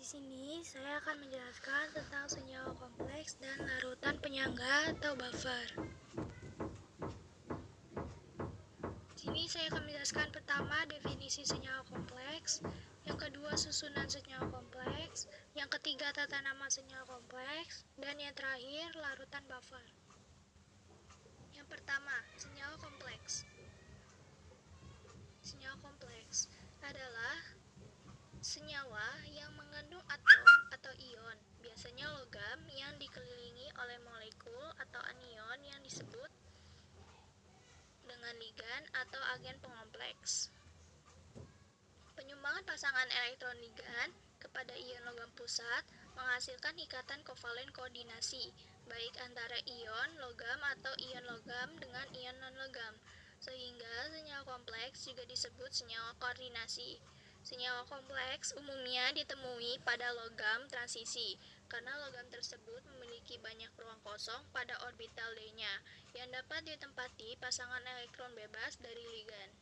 sini saya akan menjelaskan tentang senyawa kompleks dan larutan penyangga atau buffer. Di sini saya akan menjelaskan pertama definisi senyawa kompleks, yang kedua susunan senyawa kompleks, yang ketiga tata nama senyawa kompleks, dan yang terakhir larutan buffer. Yang pertama, senyawa kompleks. Senyawa kompleks adalah senyawa yang mengandung atom atau ion, biasanya logam, yang dikelilingi oleh molekul atau anion yang disebut dengan ligan atau agen pengompleks. Penyumbangan pasangan elektron ligan kepada ion logam pusat menghasilkan ikatan kovalen koordinasi, baik antara ion logam atau ion logam dengan ion non-logam, sehingga senyawa kompleks juga disebut senyawa koordinasi. Senyawa kompleks umumnya ditemui pada logam transisi, karena logam tersebut memiliki banyak ruang kosong pada orbital D-nya, yang dapat ditempati pasangan elektron bebas dari ligan.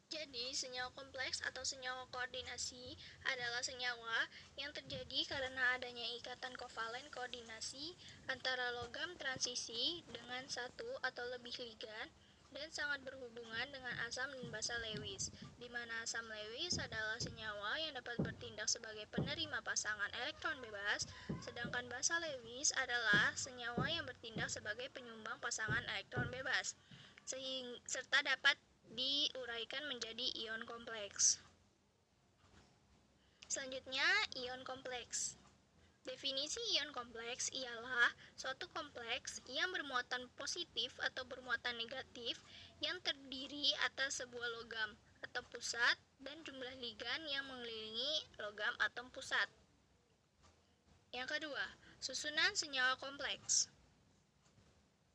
Jadi, senyawa kompleks atau senyawa koordinasi adalah senyawa yang terjadi karena adanya ikatan kovalen koordinasi antara logam transisi dengan satu atau lebih ligan dan sangat berhubungan dengan asam dan basa Lewis, di mana asam Lewis adalah senyawa yang dapat bertindak sebagai penerima pasangan elektron bebas, sedangkan basa Lewis adalah senyawa yang bertindak sebagai penyumbang pasangan elektron bebas, serta dapat diuraikan menjadi ion kompleks. Selanjutnya, ion kompleks. Definisi ion kompleks ialah suatu kompleks yang bermuatan positif atau bermuatan negatif yang terdiri atas sebuah logam atom pusat dan jumlah ligan yang mengelilingi logam atom pusat. Yang kedua, susunan senyawa kompleks.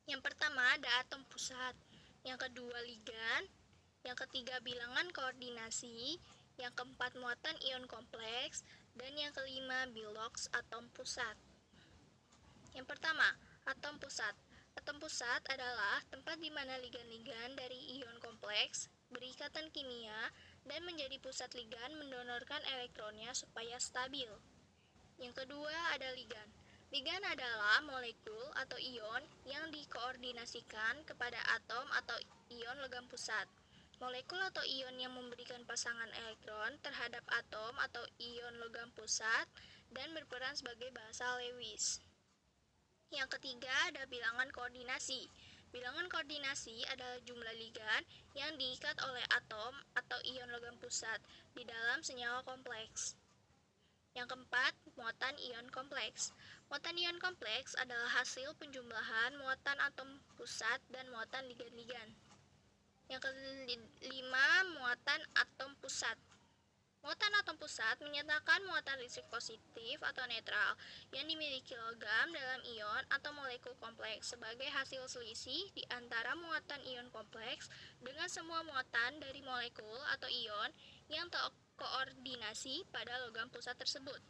Yang pertama ada atom pusat, yang kedua ligan, yang ketiga bilangan koordinasi, yang keempat muatan ion kompleks, dan yang kelima bilox atom pusat. Yang pertama, atom pusat. Atom pusat adalah tempat di mana ligan-ligan dari ion kompleks berikatan kimia dan menjadi pusat ligan mendonorkan elektronnya supaya stabil. Yang kedua ada ligan. Ligan adalah molekul atau ion yang dikoordinasikan kepada atom atau ion logam pusat. Molekul atau ion yang memberikan pasangan elektron terhadap atom atau ion logam pusat dan berperan sebagai basa Lewis. Yang ketiga ada bilangan koordinasi. Bilangan koordinasi adalah jumlah ligan yang diikat oleh atom atau ion logam pusat di dalam senyawa kompleks. Yang keempat, muatan ion kompleks. Muatan ion kompleks adalah hasil penjumlahan muatan atom pusat dan muatan ligan-ligan. Yang kelima, muatan atom pusat. Muatan atom pusat menyatakan muatan listrik positif atau netral yang dimiliki logam dalam ion atau molekul kompleks sebagai hasil selisih di antara muatan ion kompleks dengan semua muatan dari molekul atau ion yang terkoordinasi pada logam pusat tersebut.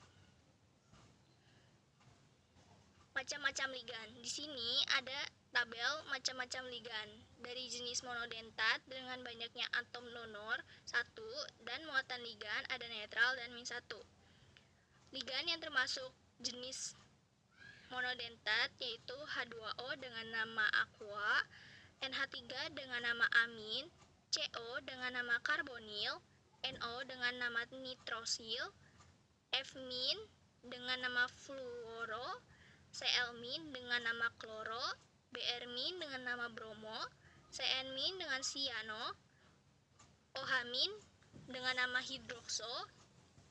Macam-macam ligan. Di sini ada tabel macam-macam ligan dari jenis monodentat dengan banyaknya atom donor 1 dan muatan ligan ada netral dan min 1. Ligan yang termasuk jenis monodentat yaitu H2O dengan nama aqua, NH3 dengan nama amin, CO dengan nama karbonil, NO dengan nama nitrosil, F- dengan nama fluoro, Cl- dengan nama kloro, Br- dengan nama bromo, Cn- dengan siano, OH- dengan nama hidrokso,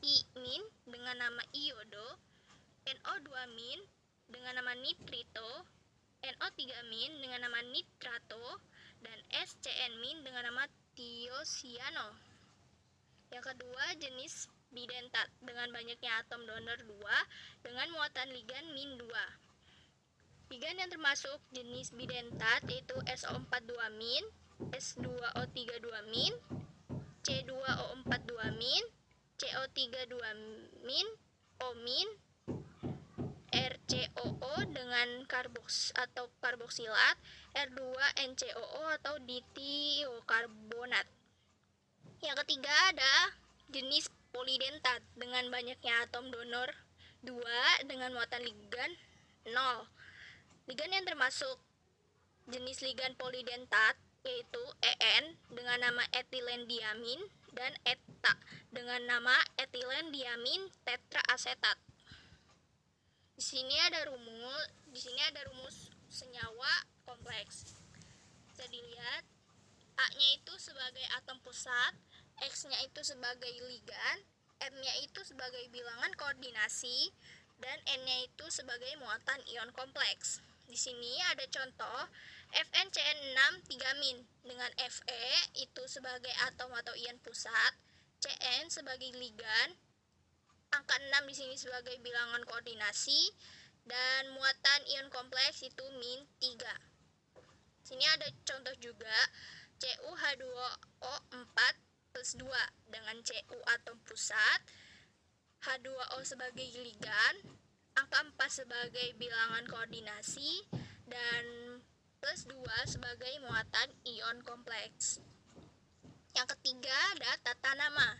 I- dengan nama iodo, NO2- dengan nama nitrito, NO3- dengan nama nitrato, dan SCN- dengan nama tiosiano. Yang kedua, jenis bidentat dengan banyaknya atom donor 2 dengan muatan ligan min 2. Ligan yang termasuk jenis bidentat yaitu SO42-, S2O32-, C2O42-, CO32-, O-, RCOO dengan karboks atau karboksilat, R2NCOO atau ditiokarbonat. Yang ketiga ada jenis polidentat dengan banyaknya atom donor 2 dengan muatan ligan 0. Ligan yang termasuk jenis ligan polidentat yaitu EN dengan nama etilendiamin dan ETA dengan nama etilendiamin tetraasetat. Di sini ada rumus senyawa kompleks. Bisa dilihat A-nya itu sebagai atom pusat, X-nya itu sebagai ligan, M-nya itu sebagai bilangan koordinasi, dan N-nya itu sebagai muatan ion kompleks. Di sini ada contoh FnCN6 3- dengan Fe itu sebagai atom atau ion pusat, Cn sebagai ligan, angka 6 di sini sebagai bilangan koordinasi, dan muatan ion kompleks itu -3. Sini ada contoh juga CuH2O4 plus 2 dengan Cu atom pusat, H2O sebagai ligan, angka 4 sebagai bilangan koordinasi, dan plus 2 sebagai muatan ion kompleks. Yang ketiga ada tata nama.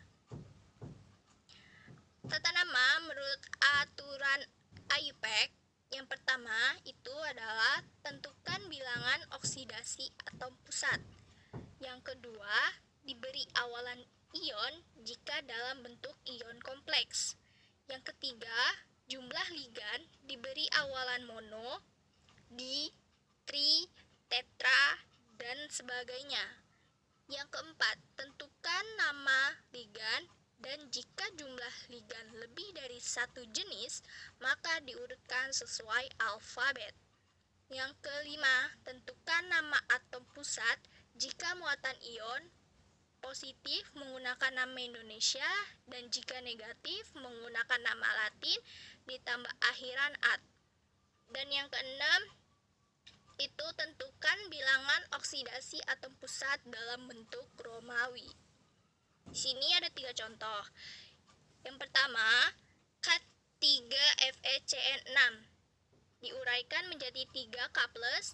Tata nama menurut aturan IUPAC yang pertama itu adalah tentukan bilangan oksidasi atom pusat. Yang kedua, diberi awalan ion jika dalam bentuk ion kompleks. Yang ketiga, jumlah ligan diberi awalan mono, di, tri, tetra, dan sebagainya. Yang keempat, tentukan nama ligan dan jika jumlah ligan lebih dari satu jenis, maka diurutkan sesuai alfabet. Yang kelima, tentukan nama atom pusat jika muatan ion positif menggunakan nama Indonesia dan jika negatif menggunakan nama Latin ditambah akhiran -at. Dan yang keenam, itu tentukan bilangan oksidasi atom pusat dalam bentuk Romawi. Di sini ada 3 contoh. Yang pertama, K3FeCN6 diuraikan menjadi 3K+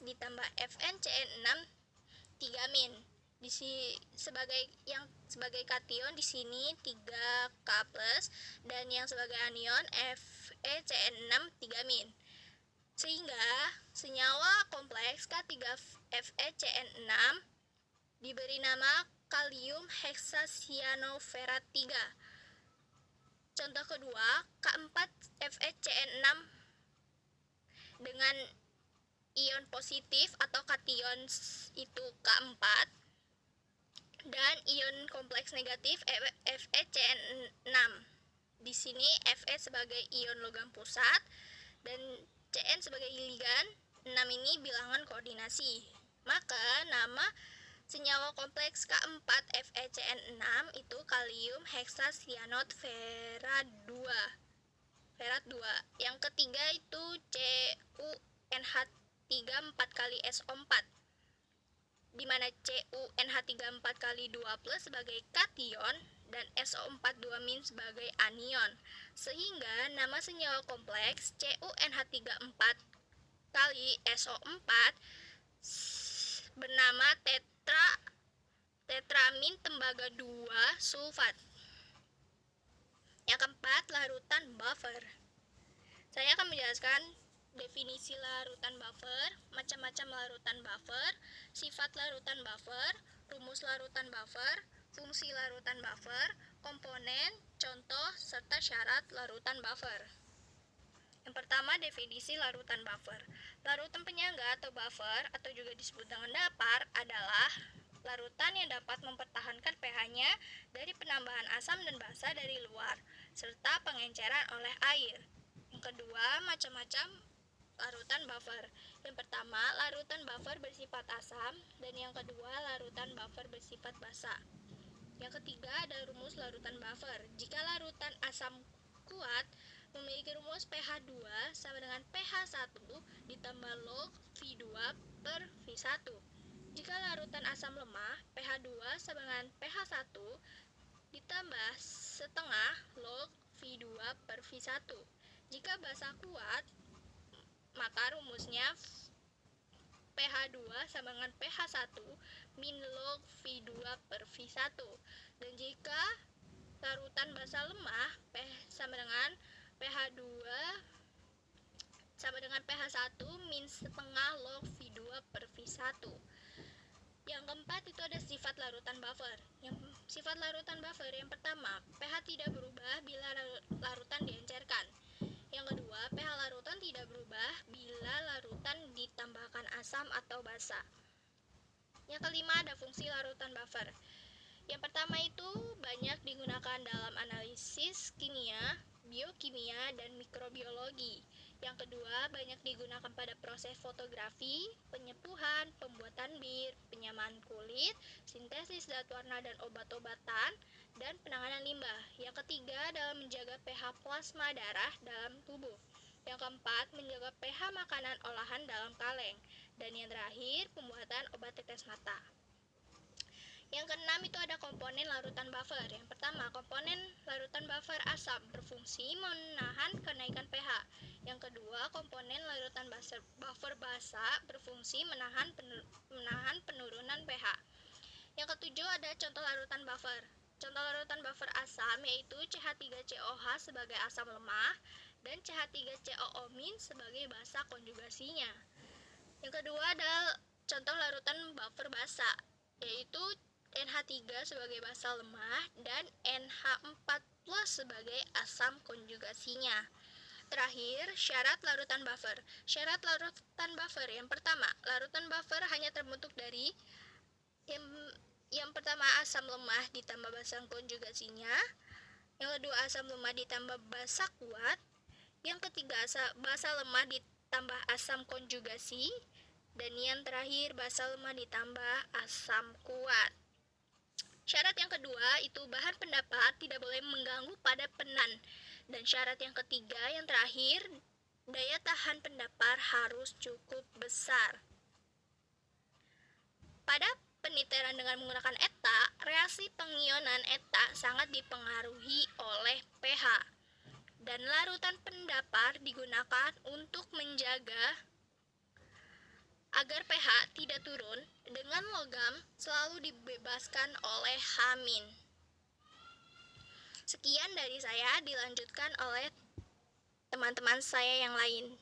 ditambah FnCN6 3-. Sebagai kation di sini 3K+ dan yang sebagai anion FeCN6 3-. Sehingga senyawa kompleks K3FeCN6 diberi nama kalium heksasianoferat 3. Contoh kedua, K4FeCN6 dengan ion positif atau kation itu K4 dan ion kompleks negatif FeCN6. Di sini Fe sebagai ion logam pusat dan Cn sebagai ligan, 6 ini bilangan koordinasi. Maka nama senyawa kompleks K4 FeCN6 itu kalium heksasianat ferat 2. Yang ketiga itu CuNH3 4 kali SO4. Di mana CuNH3 4 kali 2+ sebagai kation dan SO4 2- sebagai anion. Sehingga nama senyawa kompleks CuNH3 4 kali SO4 bernama tetramin tembaga 2 sulfat. Yang keempat, larutan buffer. Saya akan menjelaskan definisi larutan buffer, macam-macam larutan buffer, sifat larutan buffer, rumus larutan buffer, fungsi larutan buffer, komponen, contoh, serta syarat larutan buffer. Yang pertama, definisi larutan buffer. Larutan penyangga atau buffer atau juga disebut dengan dapar adalah larutan yang dapat mempertahankan pH-nya dari penambahan asam dan basa dari luar serta pengenceran oleh air. Yang kedua, macam-macam larutan buffer. Yang pertama, larutan buffer bersifat asam dan yang kedua, larutan buffer bersifat basa. Yang ketiga, ada rumus larutan buffer. Jika larutan asam kuat memiliki rumus pH 2 sama dengan pH 1 ditambah log V2 per V1. Jika larutan asam lemah, pH 2 sama dengan pH 1 ditambah setengah log V2 per V1. Jika basa kuat, maka rumusnya pH 2 sama dengan pH 1 min log V2 per V1. Dan jika larutan basa lemah sama dengan pH 2 sama dengan pH 1 min setengah log V2 per V1. Yang keempat itu ada sifat larutan buffer. Sifat larutan buffer yang pertama, pH tidak berubah bila larutan diencerkan. Yang kedua, pH larutan tidak berubah bila larutan ditambahkan asam atau basa. Yang kelima ada fungsi larutan buffer. Yang pertama itu banyak digunakan dalam analisis kimia, biokimia, dan mikrobiologi. Yang kedua, banyak digunakan pada proses fotografi, penyepuhan, pembuatan bir, penyamaan kulit, sintesis zat warna dan obat-obatan, dan penanganan limbah. Yang ketiga, dalam menjaga pH plasma darah dalam tubuh. Yang keempat, menjaga pH makanan olahan dalam kaleng. Dan yang terakhir, pembuatan obat tetes mata. Yang keenam itu ada komponen larutan buffer. Yang pertama, komponen larutan buffer asam berfungsi menahan kenaikan pH. Yang kedua, komponen larutan buffer basa berfungsi menahan penurunan pH. Yang ketujuh ada contoh larutan buffer. Contoh larutan buffer asam yaitu CH3COH sebagai asam lemah dan CH3COO- sebagai basa konjugasinya. Yang kedua ada contoh larutan buffer basa yaitu NH3 sebagai basa lemah dan NH4+ sebagai asam konjugasinya. Terakhir, syarat larutan buffer. Syarat larutan buffer yang pertama, larutan buffer hanya terbentuk dari yang pertama asam lemah ditambah basa konjugasinya, yang kedua asam lemah ditambah basa kuat, yang ketiga basa lemah ditambah asam konjugasi, dan yang terakhir basa lemah ditambah asam kuat. Syarat yang kedua itu bahan pendapat tidak boleh mengganggu pada penan. Dan syarat yang ketiga yang terakhir, daya tahan pendapar harus cukup besar. Pada peniteran dengan menggunakan ETA, reaksi pengionan ETA sangat dipengaruhi oleh pH. Dan larutan pendapar digunakan untuk menjaga agar pH tidak turun dengan logam selalu dibebaskan oleh H-. Sekian dari saya, dilanjutkan oleh teman-teman saya yang lain.